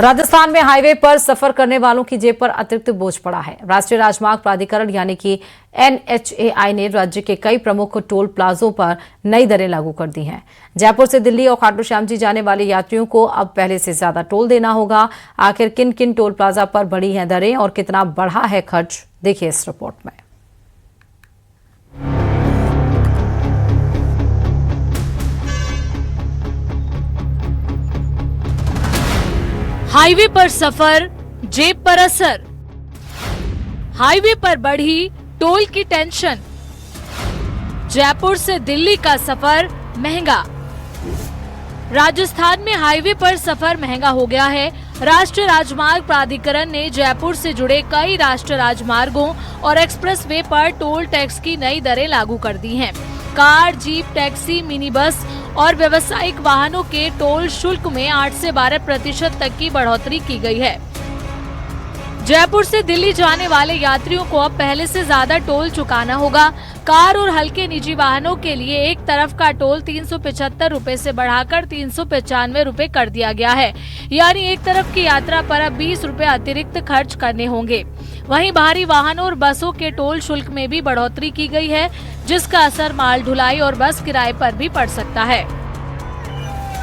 राजस्थान में हाईवे पर सफर करने वालों की जेब पर अतिरिक्त बोझ पड़ा है। राष्ट्रीय राजमार्ग प्राधिकरण यानी कि NHAI ने राज्य के कई प्रमुख टोल प्लाजों पर नई दरें लागू कर दी हैं। जयपुर से दिल्ली और खाटू श्याम जी जाने वाले यात्रियों को अब पहले से ज्यादा टोल देना होगा। आखिर किन किन टोल प्लाजा पर बढ़ी हैं दरें और कितना बढ़ा है खर्च, देखिए इस रिपोर्ट में। हाईवे पर सफर, जेब पर असर। हाईवे पर बढ़ी टोल की टेंशन। जयपुर से दिल्ली का सफर महंगा। राजस्थान में हाईवे पर सफर महंगा हो गया है। राष्ट्रीय राजमार्ग प्राधिकरण ने जयपुर से जुड़े कई राष्ट्रीय राजमार्गों और एक्सप्रेसवे पर टोल टैक्स की नई दरें लागू कर दी हैं। Car, jeep, taxi, mini bus और व्यावसायिक वाहनों के टोल शुल्क में 8 से 12% तक की बढ़ोतरी की गई है। जयपुर से दिल्ली जाने वाले यात्रियों को अब पहले से ज्यादा टोल चुकाना होगा। कार और हल्के निजी वाहनों के लिए एक तरफ का टोल 375 रुपए से बढ़ाकर 395 रुपए कर दिया गया है, यानी एक तरफ की यात्रा पर अब 20 रुपए अतिरिक्त खर्च करने होंगे। वहीं भारी वाहनों और बसों के टोल शुल्क में भी बढ़ोतरी की गई है, जिसका असर माल ढुलाई और बस किराए पर भी पड़ सकता है।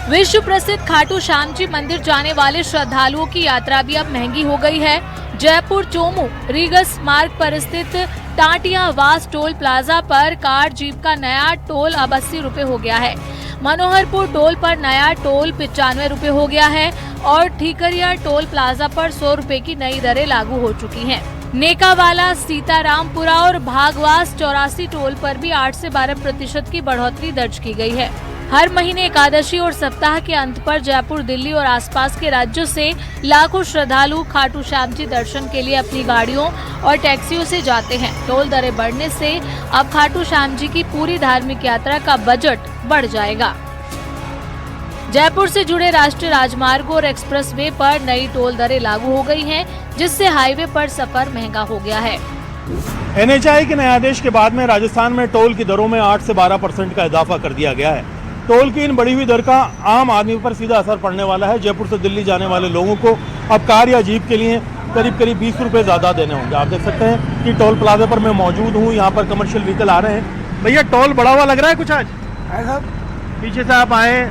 विश्व प्रसिद्ध खाटू श्याम जी मंदिर जाने वाले श्रद्धालुओं की यात्रा भी अब महंगी हो गई है। जयपुर चोमू रीगस मार्ग पर स्थित टाटिया वास टोल प्लाजा पर कार, जीप का नया टोल अब 80 रुपए हो गया है। मनोहरपुर टोल पर नया टोल 95 रुपए हो गया है और ठीकरिया टोल प्लाजा पर 100 रुपए की नई दरें लागू हो चुकी हैं। नेकावाला, सीतारामपुरा और भागवास 84 टोल पर भी 8 से 12% की बढ़ोतरी दर्ज की गई है। हर महीने एकादशी और सप्ताह के अंत पर जयपुर, दिल्ली और आसपास के राज्यों से लाखों श्रद्धालु खाटू श्याम जी दर्शन के लिए अपनी गाड़ियों और टैक्सियों से जाते हैं। टोल दरें बढ़ने से अब खाटू श्याम जी की पूरी धार्मिक यात्रा का बजट बढ़ जाएगा। जयपुर से जुड़े राष्ट्रीय राजमार्गों और एक्सप्रेसवे पर नई टोल दरें लागू हो गई हैं, जिससे हाईवे पर सफर महंगा हो गया है। NHAI के नए आदेश के बाद में राजस्थान में टोल की दरों में 8 से 12% का इजाफा कर दिया गया है। टोल की इन बढ़ी हुई दर का आम आदमी पर सीधा असर पड़ने वाला है। जयपुर से दिल्ली जाने वाले लोगों को अब कार या जीप के लिए करीब 20 रुपए ज्यादा देने होंगे। आप देख सकते हैं कि टोल प्लाजा पर मैं मौजूद हूँ, यहाँ पर कमर्शियल व्हीकल आ रहे हैं। भैया, टोल बढ़ा हुआ लग रहा है कुछ आज? ऐसा पीछे से आप आए,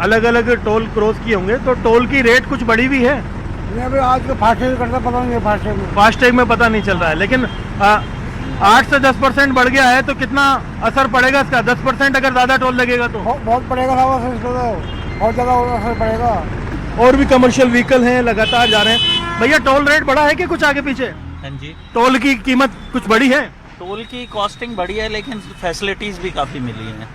अलग अलग टोल क्रॉस किए होंगे, तो टोल की रेट कुछ बढ़ी हुई है? अभी आज का फास्टैग करता पता नहीं, फास्टैग में पता नहीं चल रहा है, लेकिन 8 से 10% बढ़ गया है, तो कितना असर पड़ेगा इसका? 10% अगर ज्यादा टोल लगेगा तो बहुत पड़ेगा, बहुत ज्यादा असर पड़ेगा। और भी कमर्शियल व्हीकल हैं, लगातार जा रहे हैं। भैया, टोल रेट बढ़ा है कि कुछ आगे पीछे? हाँ जी, टोल की कीमत कुछ बढ़ी है? टोल की कॉस्टिंग बढ़ी है, लेकिन फैसिलिटीज भी काफी मिली हैं।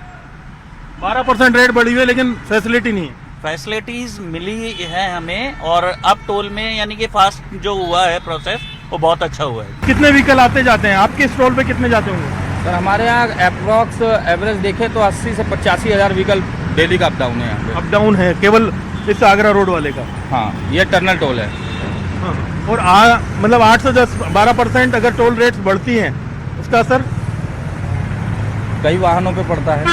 12% रेट बढ़ी हुई है, लेकिन फैसिलिटी नहीं है। फैसिलिटीज मिली है हमें, और अब टोल में यानी कि फास्ट जो हुआ है प्रोसेस, वो बहुत अच्छा हुआ है। कितने व्हीकल आते जाते हैं आपके इस टोल पे? कितने जाते होंगे सर? हमारे यहाँ अप्रॉक्स एवरेज देखें तो 80 से 85 हज़ार व्हीकल डेली का अप डाउन है यहाँ पे। अप डाउन है केवल इस आगरा रोड वाले का? हाँ, ये टर्नल टोल है। हाँ। और मतलब 8 से 12% अगर टोल रेट्स बढ़ती हैं, उसका असर कई वाहनों पे पड़ता है,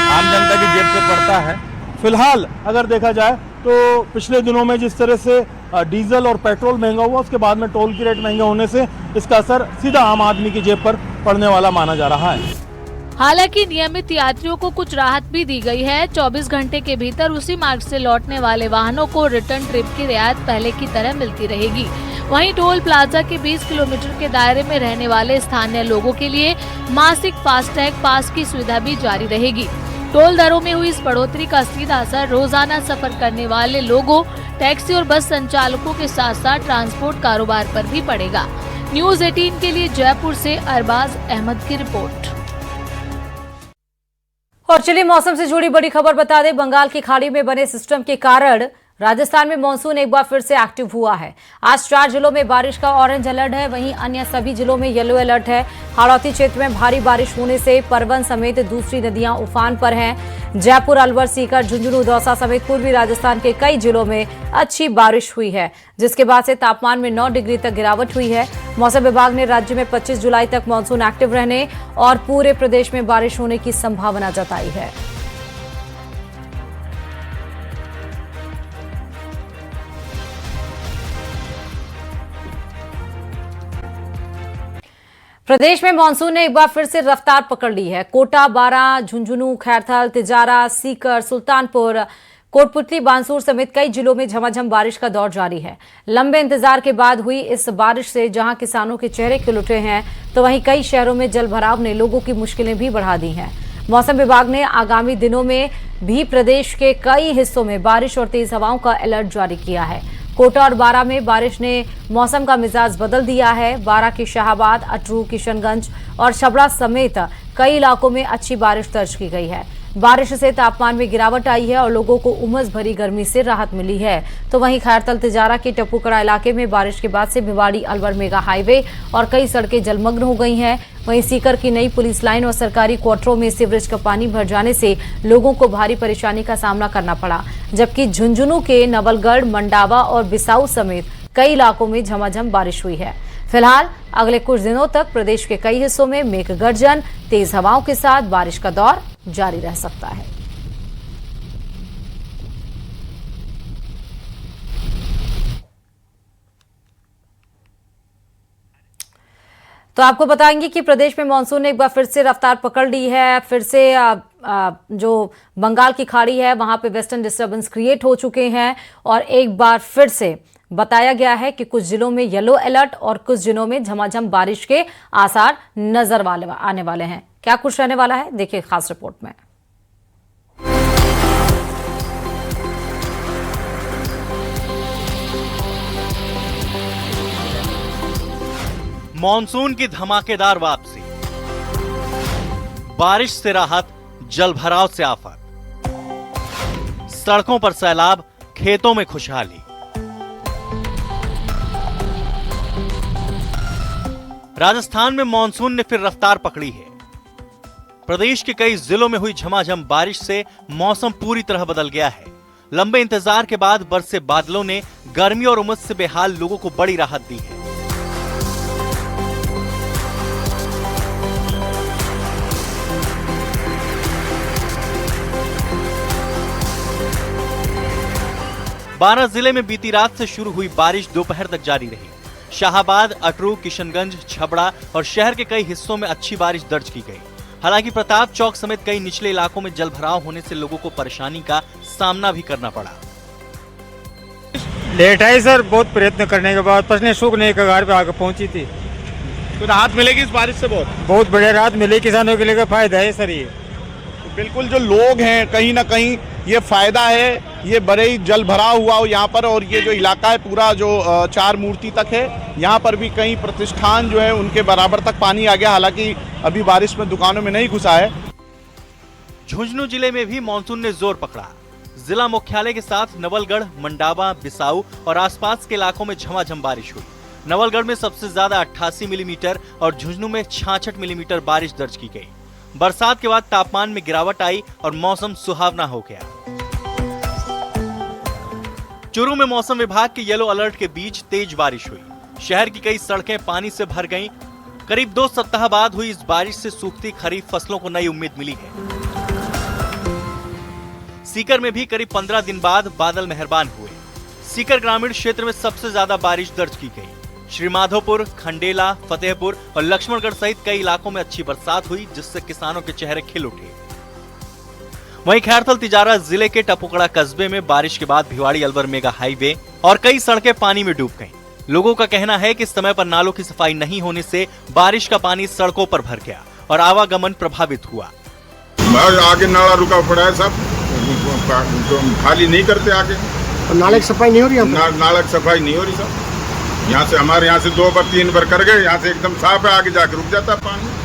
आम जनता की जेब पे पड़ता है। फिलहाल अगर देखा जाए तो पिछले दिनों में जिस तरह से डीजल और पेट्रोल महंगा हुआ, उसके बाद में टोल की रेट महंगे होने से इसका असर सीधा आम आदमी की जेब पर पड़ने वाला माना जा रहा है। हालांकि नियमित यात्रियों को कुछ राहत भी दी गई है। 24 घंटे के भीतर उसी मार्ग से लौटने वाले वाहनों को रिटर्न ट्रिप की रियायत पहले की तरह मिलती रहेगी। वहीं टोल प्लाजा के 20 किलोमीटर के दायरे में रहने वाले स्थानीय लोगों के लिए मासिक फास्टैग पास की सुविधा भी जारी रहेगी। टोल दरों में हुई इस बढ़ोतरी का सीधा असर रोजाना सफर करने वाले लोगों, टैक्सी और बस संचालकों के साथ साथ ट्रांसपोर्ट कारोबार पर भी पड़ेगा। न्यूज़ 18 के लिए जयपुर से अरबाज अहमद की रिपोर्ट। और चलिए मौसम से जुड़ी बड़ी खबर बता दें। बंगाल की खाड़ी में बने सिस्टम के कारण राजस्थान में मानसून एक बार फिर से एक्टिव हुआ है। आज 4 जिलों में बारिश का ऑरेंज अलर्ट है, वहीं अन्य सभी जिलों में येलो अलर्ट है। हाड़ौती क्षेत्र में भारी बारिश होने से परवन समेत दूसरी नदियां उफान पर हैं। जयपुर, अलवर, सीकर, झुंझुनू, दौसा समेत पूर्वी राजस्थान के कई जिलों में अच्छी बारिश हुई है, जिसके बाद से तापमान में 9 डिग्री तक गिरावट हुई है। मौसम विभाग ने राज्य में 25 जुलाई तक मानसून एक्टिव रहने और पूरे प्रदेश में बारिश होने की संभावना जताई है। प्रदेश में मानसून ने एक बार फिर से रफ्तार पकड़ ली है। कोटा, बारां, झुंझुनू, खैरथल, तिजारा, सीकर, सुल्तानपुर, कोटपुतली, बांसुर समेत कई जिलों में झमाझम बारिश का दौर जारी है। लंबे इंतजार के बाद हुई इस बारिश से जहां किसानों के चेहरे खिल उठे हैं, तो वहीं कई शहरों में जलभराव ने लोगों की मुश्किलें भी बढ़ा दी हैं। मौसम विभाग ने आगामी दिनों में भी प्रदेश के कई हिस्सों में बारिश और तेज हवाओं का अलर्ट जारी किया है। कोटा और बारां में बारिश ने मौसम का मिजाज बदल दिया है। बारां की शाहाबाद, अटरू, किशनगंज और छबड़ा समेत कई इलाकों में अच्छी बारिश दर्ज की गई है। बारिश से तापमान में गिरावट आई है और लोगों को उमस भरी गर्मी से राहत मिली है। तो वहीं खैरथल, तिजारा के टप्पूकड़ा इलाके में बारिश के बाद से भिवाड़ी अलवर मेगा हाईवे और कई सड़कें जलमग्न हो गई हैं। वहीं सीकर की नई पुलिस लाइन और सरकारी क्वार्टरों में सीवरेज का पानी भर जाने से लोगों को भारी परेशानी का सामना करना पड़ा, जबकि झुंझुनू के नवलगढ़, मंडावा और बिसाऊ समेत कई इलाकों में झमाझम बारिश हुई है। फिलहाल अगले कुछ दिनों तक प्रदेश के कई हिस्सों में मेघ गर्जन, तेज हवाओं के साथ बारिश का दौर जारी रह सकता है। तो आपको बताएंगे कि प्रदेश में मानसून ने एक बार फिर से रफ्तार पकड़ ली है। फिर से जो बंगाल की खाड़ी है वहां पे वेस्टर्न डिस्टर्बेंस क्रिएट हो चुके हैं और एक बार फिर से बताया गया है कि कुछ जिलों में येलो अलर्ट और कुछ जिलों में झमाझम बारिश के आसार नजर आने वाले हैं। क्या कुछ रहने वाला है, देखिए खास रिपोर्ट में। मॉनसून की धमाकेदार वापसी, बारिश से राहत, जलभराव से आफत, सड़कों पर सैलाब, खेतों में खुशहाली। राजस्थान में मॉनसून ने फिर रफ्तार पकड़ी है। प्रदेश के कई जिलों में हुई झमाझम बारिश से मौसम पूरी तरह बदल गया है। लंबे इंतजार के बाद बरसे बादलों ने गर्मी और उमस से बेहाल लोगों को बड़ी राहत दी है। बारां जिले में बीती रात से शुरू हुई बारिश दोपहर तक जारी रही। शाहाबाद, अटरू, किशनगंज, छबड़ा और शहर के कई हिस्सों में अच्छी बारिश दर्ज की गई। हालांकि प्रताप चौक समेत कई निचले इलाकों में जलभराव होने से लोगों को परेशानी का सामना भी करना पड़ा। लेट आई सर, बहुत प्रयत्न करने के बाद फसलें सूखने के कगार पे आकर पहुंची थी। तो राहत मिलेगी इस बारिश से? बहुत बढ़िया राहत मिली, किसानों के लिए फायदा है सर। ये बिल्कुल जो लोग हैं कहीं ना कहीं ये फायदा है। ये बड़े ही जल भराव हुआ हो यहाँ पर, और ये जो इलाका है पूरा जो 4 मूर्ति तक है, यहाँ पर भी कई प्रतिष्ठान जो है उनके बराबर तक पानी आ गया। हालांकि अभी बारिश में दुकानों में नहीं घुसा है। झुंझुनू जिले में भी मानसून ने जोर पकड़ा। जिला मुख्यालय के साथ नवलगढ़, मंडावा, बिसाऊ और आसपास के इलाकों में झमाझम बारिश हुई। नवलगढ़ में सबसे ज्यादा 88 मिलीमीटर और झुंझुनू में 66 मिलीमीटर बारिश दर्ज की गई। बरसात के बाद तापमान में गिरावट आई और मौसम सुहावना हो गया। चूरू में मौसम विभाग के येलो अलर्ट के बीच तेज बारिश हुई। शहर की कई सड़कें पानी से भर गईं। करीब 2 सप्ताह बाद हुई इस बारिश से सूखती खरीफ फसलों को नई उम्मीद मिली है। सीकर में भी करीब 15 दिन बाद बादल मेहरबान हुए। सीकर ग्रामीण क्षेत्र में सबसे ज्यादा बारिश दर्ज की गई। श्रीमाधोपुर, खंडेला, फतेहपुर और लक्ष्मणगढ़ सहित कई इलाकों में अच्छी बरसात हुई, जिससे किसानों के चेहरे खिल उठे। वहीं खैरथल, तिजारा जिले के टप्पूकड़ा कस्बे में बारिश के बाद भिवाड़ी अलवर मेगा हाईवे और कई सड़कें पानी में डूब गईं। लोगों का कहना है कि समय पर नालों की सफाई नहीं होने से बारिश का पानी सड़कों पर भर गया और आवागमन प्रभावित हुआ। आगे नाला रुका पड़ा है, सब खाली नहीं करते आगे। नाले की सफाई नहीं हो रही? नाला की सफाई नहीं हो रही सब। यहाँ से हमारे यहाँ से 2 बार 3 बार कर गए, यहाँ से एकदम साफ है, आगे जाके रुक जाता है पानी।